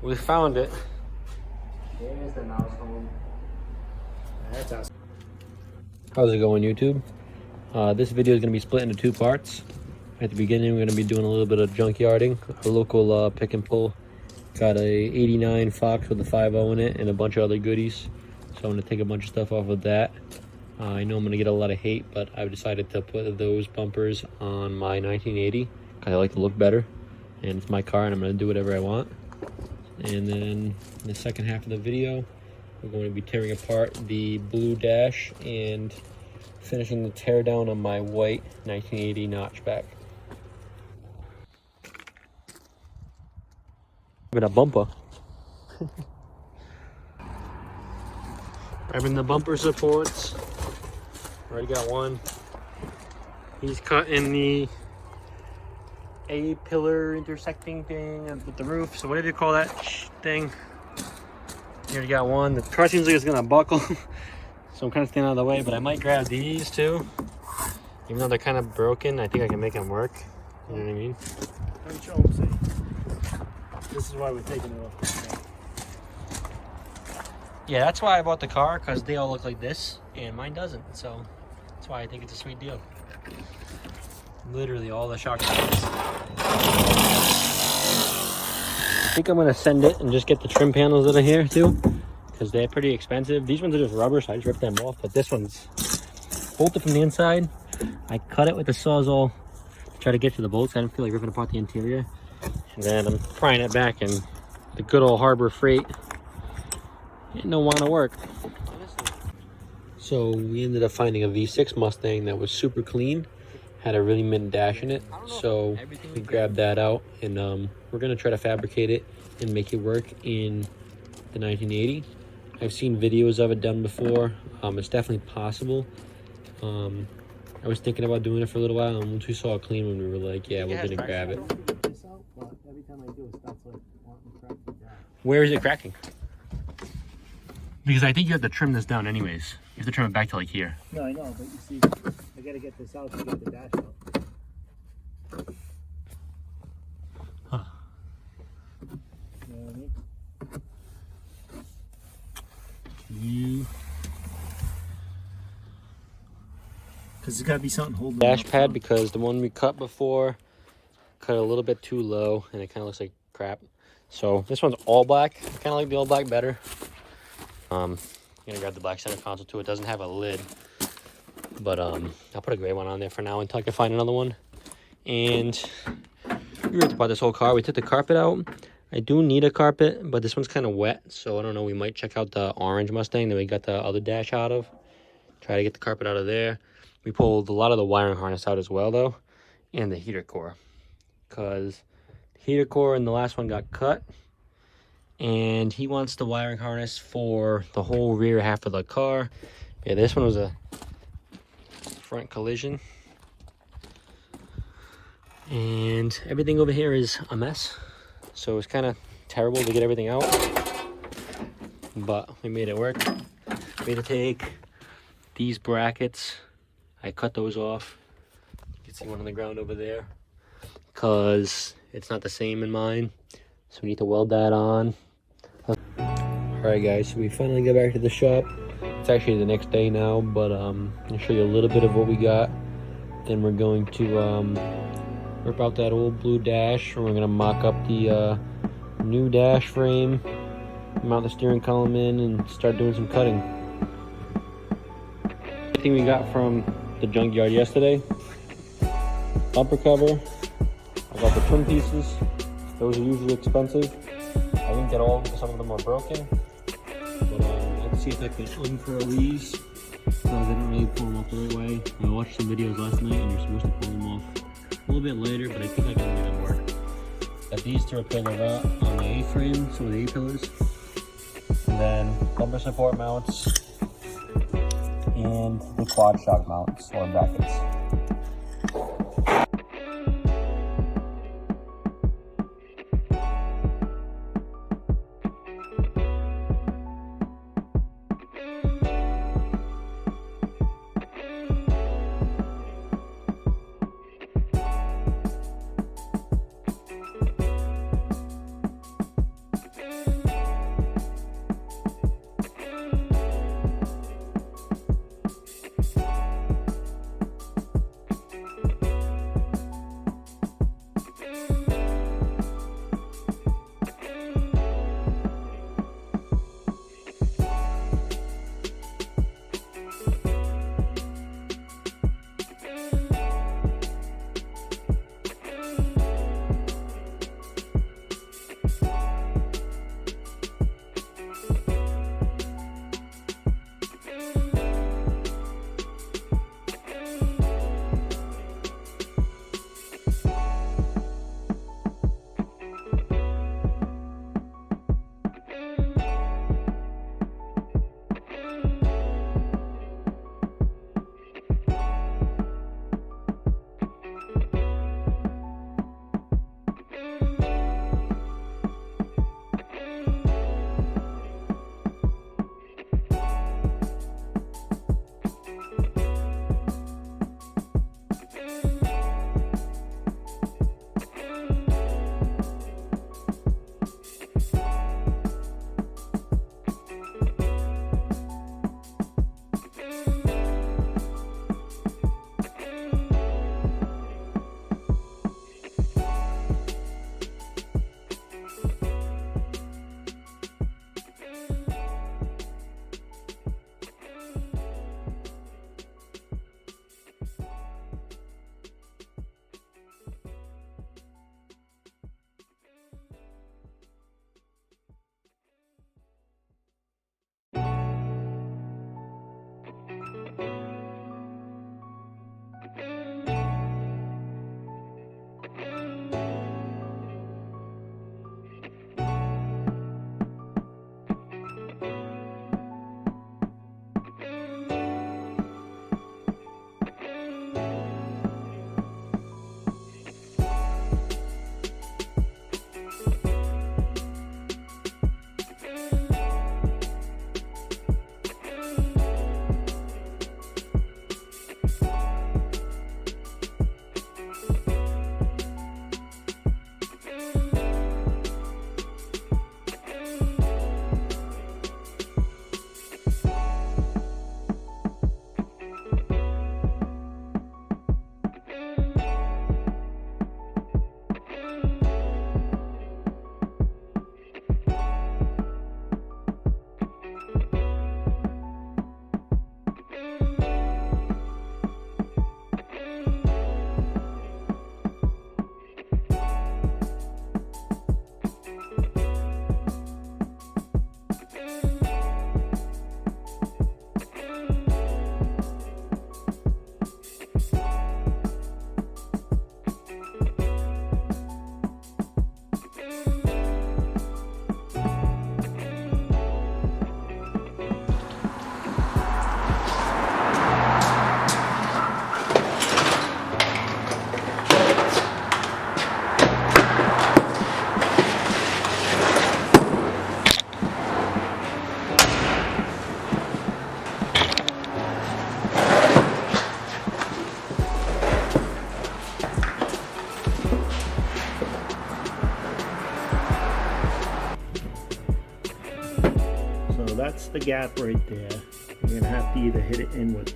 We found it. There's the mouse home. That's awesome. How's it going, YouTube? This video is going to be split into two parts. At the beginning, we're going to be doing a little bit of junkyarding. A local pick and pull. Got a 89 Fox with a 5.0 in it and a bunch of other goodies. So I'm going to take a bunch of stuff off of that. I know I'm going to get a lot of hate, but I've decided to put those bumpers on my 1980 because I like to look better. And it's my car and I'm going to do whatever I want. And then in the second half of the video, we're going to be tearing apart the blue dash and finishing the tear down on my white 1980 notchback. Look at that bumper. Grabbing the bumper supports. Already got one. He's cutting the A-pillar intersecting thing with the roof. So what do you call that thing? You already got one. The car seems like it's gonna buckle. So I'm kind of standing out of the way, but I might grab these too. Even though they're kind of broken, I think I can make them work. You know what I mean? Let me show them, see. This is why we're taking it off. Yeah, that's why I bought the car, because they all look like this, and mine doesn't. So that's why I think it's a sweet deal. Literally all the shock plates. I think I'm gonna send it and just get the trim panels that are here too, because they're pretty expensive. These ones are just rubber, so I just ripped them off. But this one's bolted from the inside. I cut it with the Sawzall to try to get to the bolts. I didn't feel like ripping apart the interior. And then I'm prying it back, and the good old Harbor Freight it don't want to work. So we ended up finding a V6 Mustang that was super clean, had a really mint dash in it. So we grabbed that out, and we're gonna try to fabricate it and make it work in the 1980. I've seen videos of it done before. It's definitely possible. I was thinking about doing it for a little while, and once we saw it clean one, we were like, yeah, we're gonna grab it. Every time I do, it starts like wanting to crack it down. Where is it cracking? Because I think you have to trim this down anyways. You have to trim it back to like here. No, I know, but you see, I gotta get this out to get the dash out. Huh. You know what I mean? Because there's gotta be something holding Dash pad, because the one we cut before cut a little bit too low and it kind of looks like crap. So this one's all black. I kind of like the all black better. I'm gonna grab the black center console too. It doesn't have a lid, but I'll put a gray one on there for now until I can find another one. And we ripped apart this whole car. We took the carpet out. I do need a carpet, but this one's kind of wet, so I don't know. We might check out the orange Mustang that we got the other dash out of. Try to get the carpet out of there. We pulled a lot of the wiring harness out as well, though, and the heater core, because the heater core in the last one got cut. And he wants the wiring harness for the whole rear half of the car. Yeah, this one was a front collision. And everything over here is a mess. So it's kind of terrible to get everything out. But we made it work. We had to take these brackets. I cut those off. You can see one on the ground over there, because it's not the same in mine. So we need to weld that on. Alright guys, so we finally got back to the shop. It's actually the next day now, but I'll show you a little bit of what we got. Then we're going to rip out that old blue dash, and we're going to mock up the new dash frame, mount the steering column in, and start doing some cutting. Everything we got from the junkyard yesterday: bumper cover, I got the trim pieces. Those are usually expensive. I didn't get all because some of them are broken. But let's see if I can uncurl these, because I didn't really pull them off the right way. I watched some videos last night, and you're supposed to pull them off a little bit later, but I think I can make them work. Got these to repair the rot on the A-frame, some of the A-pillars. And then bumper support mounts, and the quad shock mounts or brackets. that's the gap right there. We're gonna have to either hit it in with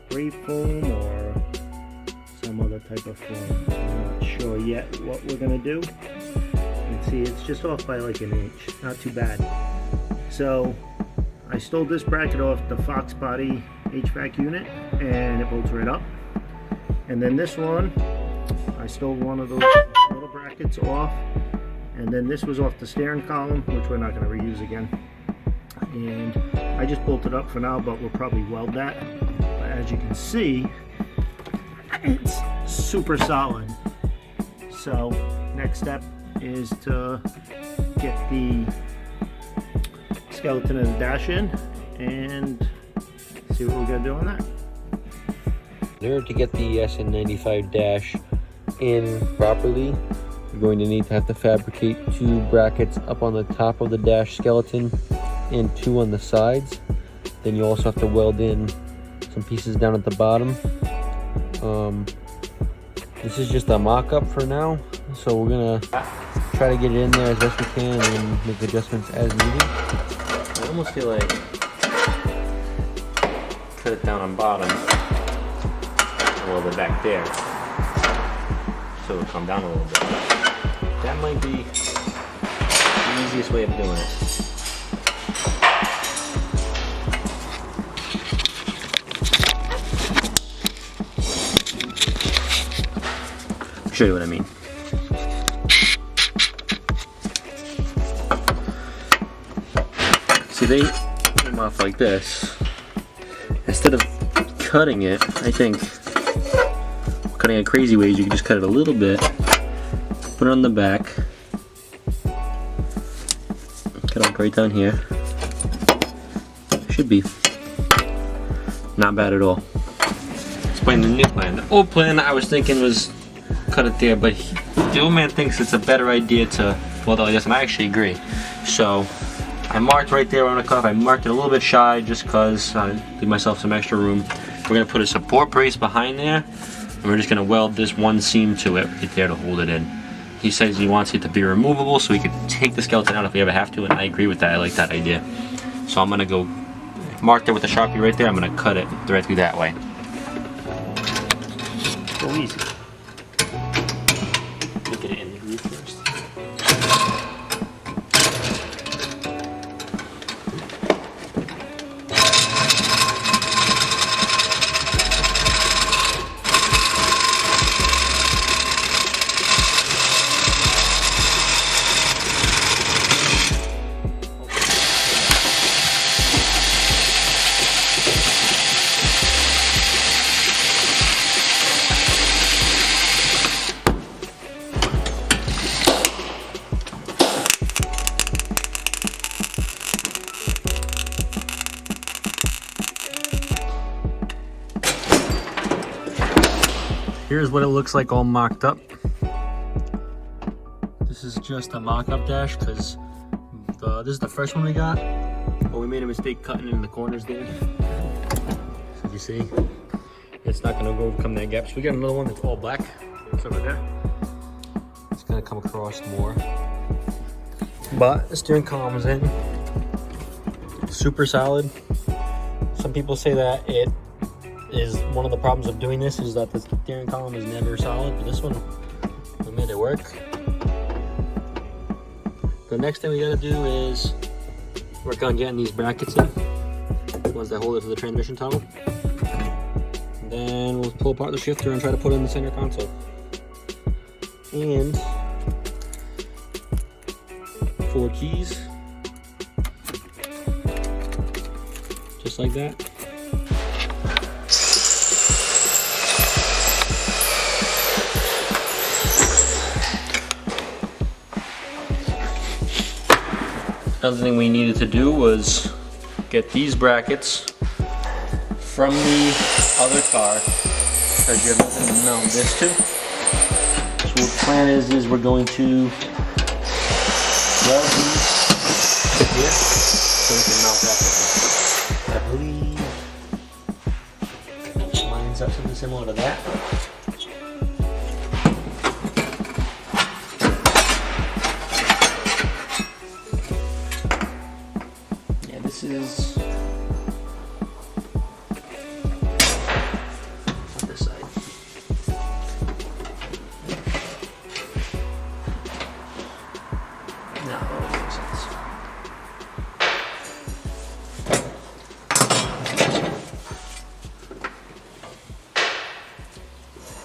spray foam or some other type of foam. I'm not sure yet what we're gonna do. You can see it's just off by like an inch, not too bad. So I stole this bracket off the Foxbody HVAC unit and it bolts right up. And then this one, I stole one of those little brackets off, and then this was off the steering column, which we're not going to reuse again. And I just bolted up for now, but we'll probably weld that. But as you can see, it's super solid. So next step is to get the skeleton of the dash in and see what we're going to do on that. In order to get the SN95 dash in properly, you're going to need to have to fabricate 2 brackets up on the top of the dash skeleton and 2 on the sides. Then you also have to weld in some pieces down at the bottom. This is just a mock-up for now, so we're gonna try to get it in there as best we can and make adjustments as needed. I almost feel like cut it down on bottom a little bit back there, so it'll come down a little bit. That might be the easiest way of doing it. I'll show you what I mean. See, they came off like this. Instead of cutting it, I think cutting it crazy ways, you can just cut it a little bit, put it on the back, cut it right down here. Should be not bad at all. Explain the new plan. The old plan I was thinking was cut it there, but the old man thinks it's a better idea to weld it like this, and I actually agree. So I marked right there on the cuff. I marked it a little bit shy just because I leave myself some extra room. We're gonna put a support brace behind there, and we're just gonna weld this one seam to it right there to hold it in. He says he wants it to be removable so he could take the skeleton out if we ever have to, and I agree with that. I like that idea. So I'm gonna go mark it with a Sharpie right there. I'm gonna cut it directly that way. So easy. Look at it in the groove first. Here's what it looks like all mocked up. This is just a mock-up dash because this is the first one we got, but we made a mistake cutting in the corners there. So you see, it's not gonna overcome that gap. So we got another one that's all black. It's over there. It's gonna come across more. But the steering column is in. Super solid. Some people say that it is one of the problems of doing this is that the steering column is never solid, but this one, we made it work. The next thing we gotta do is work on getting these brackets in, the ones that hold it to the transmission tunnel. And then we'll pull apart the shifter and try to put it in the center console. And 4 keys, just like that. Another thing we needed to do was get these brackets from the other car because you have nothing to mount this to. So what the plan is we're going to weld these to here so we can mount that to them. I believe lines up something similar to that. is on this side. No, that makes sense.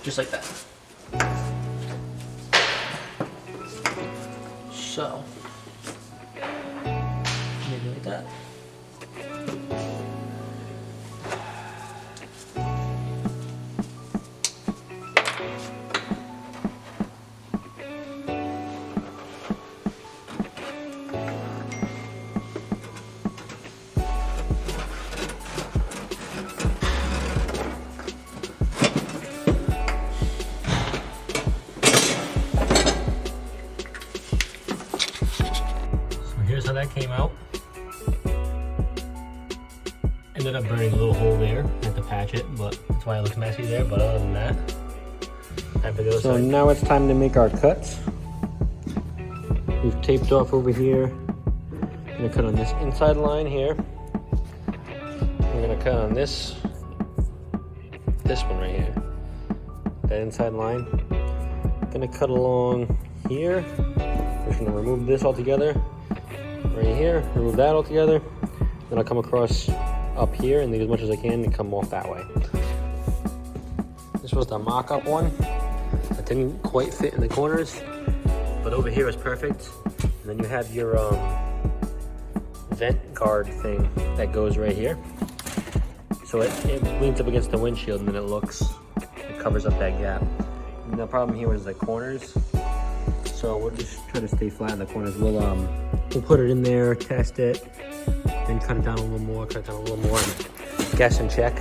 Just like that. So, maybe like that. Here's how that came out. Ended up burning a little hole there. I had to patch it, but that's why it looks messy there. But other than that, time for the other So side. now it's time to make our cuts. We've taped off over here. I'm gonna cut on this inside line here. I'm gonna cut on this one right here. That inside line. Gonna cut along here. We're just gonna remove this altogether. Right here, remove that altogether. Then I'll come across up here and leave as much as I can and come off that way. This was the mock-up one. It didn't quite fit in the corners, but over here is perfect. And then you have your vent guard thing that goes right here. So it leans up against the windshield and then it covers up that gap. And the problem here is the corners. So we'll just try to stay flat in the corners. We'll put it in there, test it, then cut it down a little more, and guess and check.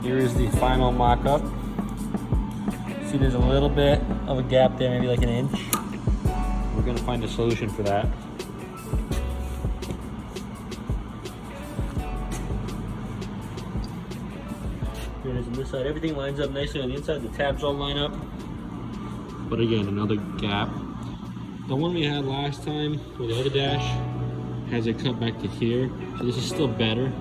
Here is the final mock-up. See, there's a little bit of a gap there, maybe like an inch. We're gonna find a solution for that. Here it is on this side. Everything lines up nicely on the inside. The tabs all line up. But again, another gap. The one we had last time with the other dash has it cut back to here. So this is still better.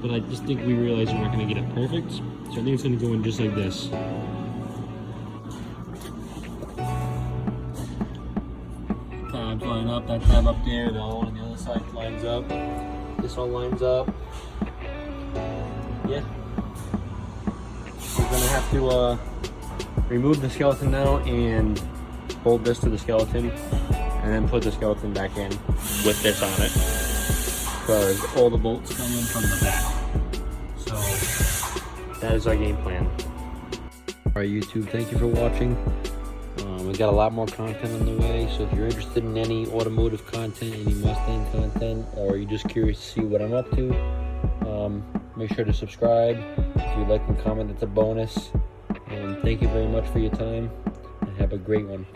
But I just think we realized we're not going to get it perfect. So I think it's going to go in just like this. Tabs line up, that tab up there, the other one on the other side lines up. This all lines up. Yeah. We're going to have to remove the skeleton now and bolt this to the skeleton. And then put the skeleton back in with this on it. Because all the bolts come in from the back. So that is our game plan. Alright YouTube, thank you for watching. We've got a lot more content on the way, so if you're interested in any automotive content, any Mustang content, or you're just curious to see what I'm up to, make sure to subscribe. If you like and comment, it's a bonus. Thank you very much for your time, and have a great one.